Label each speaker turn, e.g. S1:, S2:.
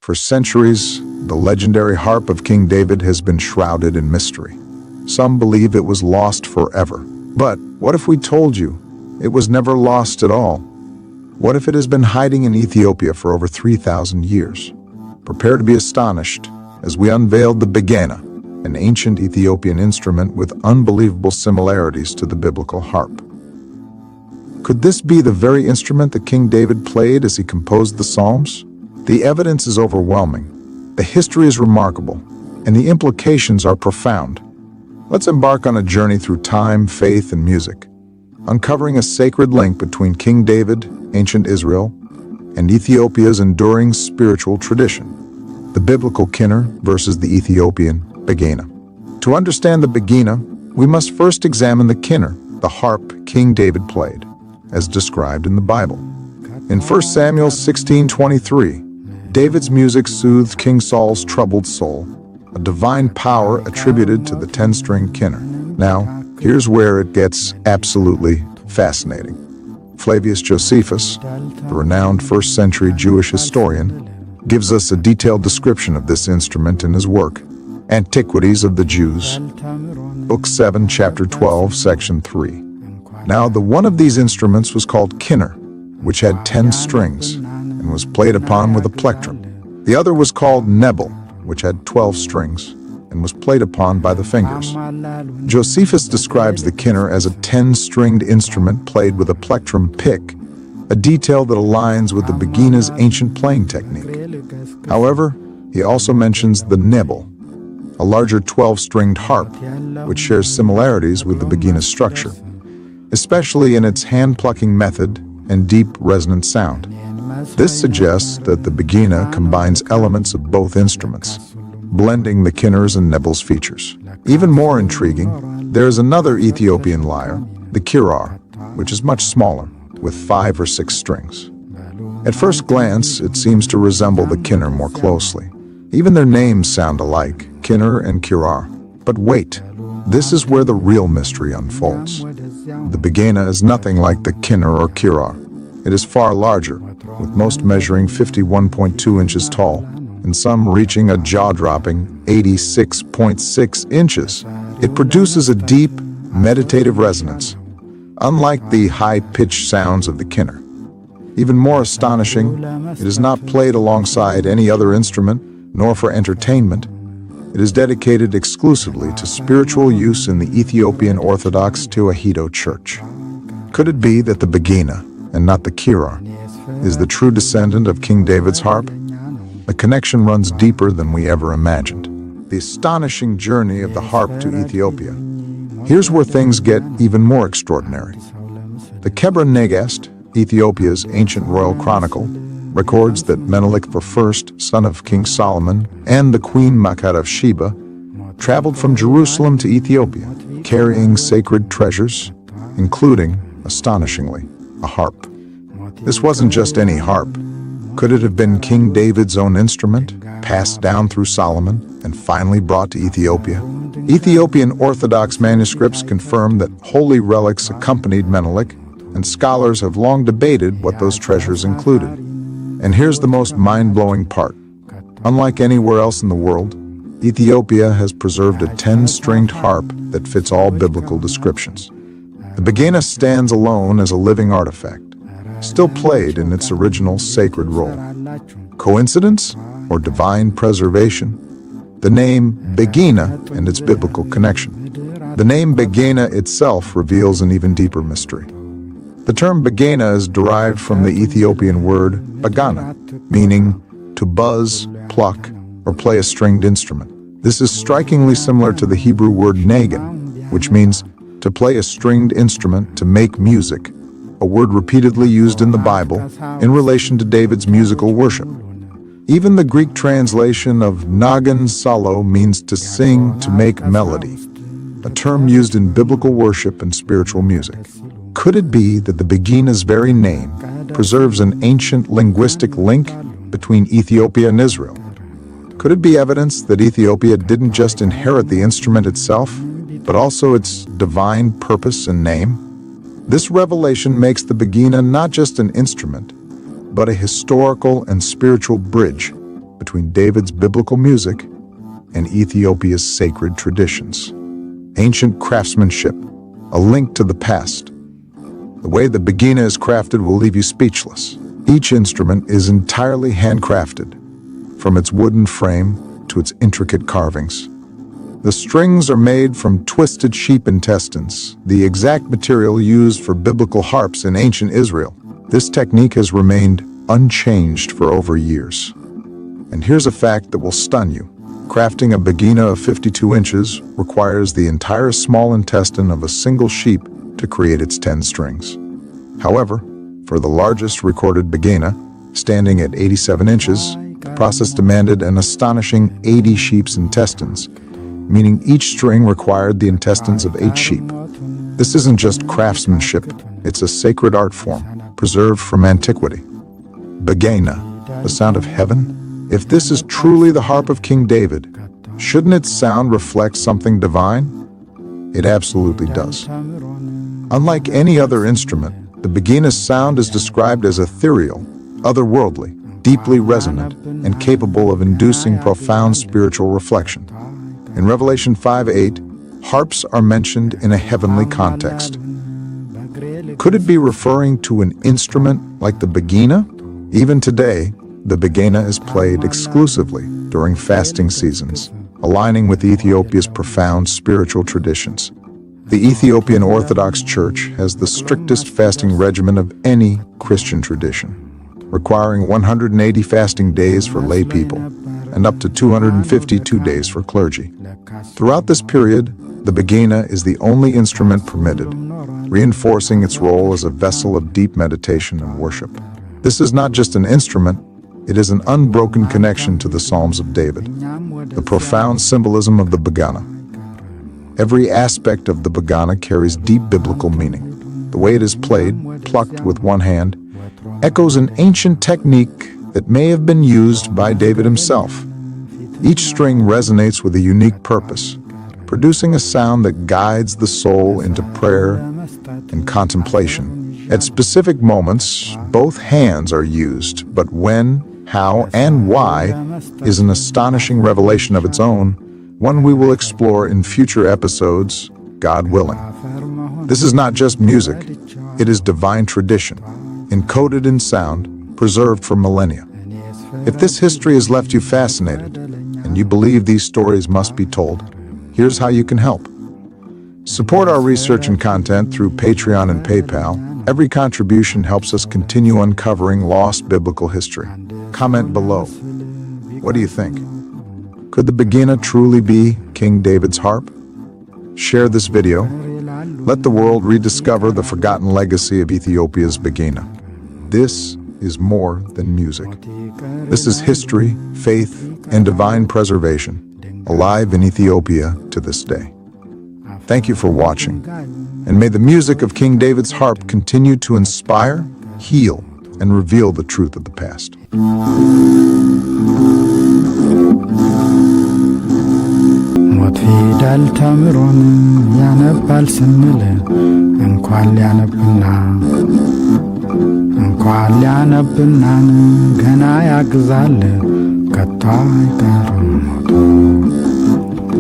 S1: For centuries, the legendary harp of King David has been shrouded in mystery. Some believe it was lost forever. But what if we told you it was never lost at all? What if it has been hiding in Ethiopia for over 3,000 years? Prepare to be astonished as we unveiled the begena, an ancient Ethiopian instrument with unbelievable similarities to the biblical harp. Could this be the very instrument that King David played as he composed the Psalms? The evidence is overwhelming, the history is remarkable, and the implications are profound. Let's embark on a journey through time, faith, and music, uncovering a sacred link between King David, ancient Israel, and Ethiopia's enduring spiritual tradition, the biblical kinnor versus the Ethiopian Bagana. To understand the begena, we must first examine the kinnor, the harp King David played, as described in the Bible. In 1 Samuel 16:23, David's music soothed King Saul's troubled soul, a divine power attributed to the 10-string kinnor. Now, here's where it gets absolutely fascinating. Flavius Josephus, the renowned first-century Jewish historian, gives us a detailed description of this instrument in his work, Antiquities of the Jews, Book 7, Chapter 12, Section 3. Now, the one of these instruments was called kinnor, which had 10 strings, and was played upon with a plectrum. The other was called nebel, which had 12 strings, and was played upon by the fingers. Josephus describes the kinnor as a 10-stringed instrument played with a plectrum pick, a detail that aligns with the begena's ancient playing technique. However, he also mentions the nebel, a larger 12-stringed harp, which shares similarities with the begena's structure, especially in its hand-plucking method and deep resonant sound. This suggests that the begena combines elements of both instruments, blending the kinnor's and nebel's features. Even more intriguing, there is another Ethiopian lyre, the kirar, which is much smaller, with 5 or 6 strings. At first glance, it seems to resemble the kinnor more closely. Even their names sound alike, kinnor and kirar. But wait, this is where the real mystery unfolds. The begena is nothing like the kinnor or kirar. It is far larger, with most measuring 51.2 inches tall, and some reaching a jaw-dropping 86.6 inches. It produces a deep, meditative resonance, unlike the high-pitched sounds of the kinnor. Even more astonishing, it is not played alongside any other instrument, nor for entertainment. It is dedicated exclusively to spiritual use in the Ethiopian Orthodox Church. Could it be that the begena, and not the kirar, is the true descendant of King David's harp? The connection runs deeper than we ever imagined. The astonishing journey of the harp to Ethiopia. Here's where things get even more extraordinary. The Kebra Negast, Ethiopia's ancient royal chronicle, records that Menelik I, son of King Solomon, and the Queen Makhat of Sheba, traveled from Jerusalem to Ethiopia, carrying sacred treasures, including, astonishingly, a harp. This wasn't just any harp. Could it have been King David's own instrument, passed down through Solomon, and finally brought to Ethiopia? Ethiopian Orthodox manuscripts confirm that holy relics accompanied Menelik, and scholars have long debated what those treasures included. And here's the most mind-blowing part. Unlike anywhere else in the world, Ethiopia has preserved a 10-stringed harp that fits all biblical descriptions. The begena stands alone as a living artifact, still played in its original sacred role. Coincidence or divine preservation? The name begena and its biblical connection. The name begena itself reveals an even deeper mystery. The term begena is derived from the Ethiopian word bagana, meaning to buzz, pluck, or play a stringed instrument. This is strikingly similar to the Hebrew word Nagan, which means to play a stringed instrument to make music, a word repeatedly used in the Bible in relation to David's musical worship. Even the Greek translation of Nagan solo means to sing, to make melody, a term used in biblical worship and spiritual music. Could it be that the begena's very name preserves an ancient linguistic link between Ethiopia and Israel? Could it be evidence that Ethiopia didn't just inherit the instrument itself, but also its divine purpose and name? This revelation makes the begena not just an instrument, but a historical and spiritual bridge between David's biblical music and Ethiopia's sacred traditions. Ancient craftsmanship, a link to the past. The way the begena is crafted will leave you speechless. Each instrument is entirely handcrafted, from its wooden frame to its intricate carvings. The strings are made from twisted sheep intestines, the exact material used for biblical harps in ancient Israel. This technique has remained unchanged for over years. And here's a fact that will stun you. Crafting a begena of 52 inches requires the entire small intestine of a single sheep to create its 10 strings. However, for the largest recorded begena, standing at 87 inches, the process demanded an astonishing 80 sheep's intestines, meaning each string required the intestines of 8 sheep. This isn't just craftsmanship, it's a sacred art form, preserved from antiquity. Begena, the sound of heaven? If this is truly the harp of King David, shouldn't its sound reflect something divine? It absolutely does. Unlike any other instrument, the begena's sound is described as ethereal, otherworldly, deeply resonant, and capable of inducing profound spiritual reflection. In Revelation 5:8, harps are mentioned in a heavenly context. Could it be referring to an instrument like the begena? Even today, the begena is played exclusively during fasting seasons, aligning with Ethiopia's profound spiritual traditions. The Ethiopian Orthodox Church has the strictest fasting regimen of any Christian tradition, requiring 180 fasting days for lay people and up to 252 days for clergy. Throughout this period, the begena is the only instrument permitted, reinforcing its role as a vessel of deep meditation and worship. This is not just an instrument, it is an unbroken connection to the Psalms of David, the profound symbolism of the Bagana. Every aspect of the Bagana carries deep biblical meaning. The way it is played, plucked with one hand, echoes an ancient technique that may have been used by David himself. Each string resonates with a unique purpose, producing a sound that guides the soul into prayer and contemplation. At specific moments, both hands are used, but when, how, and why is an astonishing revelation of its own, one we will explore in future episodes, God willing. This is not just music, it is divine tradition, encoded in sound, preserved for millennia. If this history has left you fascinated, and you believe these stories must be told, here's how you can help. Support our research and content through Patreon and PayPal. Every contribution helps us continue uncovering lost biblical history. Comment below. What do you think? Could the begena truly be King David's harp? Share this video. Let the world rediscover the forgotten legacy of Ethiopia's begena. This is more than music. This is history, faith, and divine preservation, alive in Ethiopia to this day. Thank you for watching, and may the music of King David's harp continue to inspire, heal, and reveal the truth of the past.
S2: ሞት ፊደል ተምሮን ያነባል ስንል እንኳን ሊያነብናን ገና ያግዛል ከቶ አይቀርም ሞቱ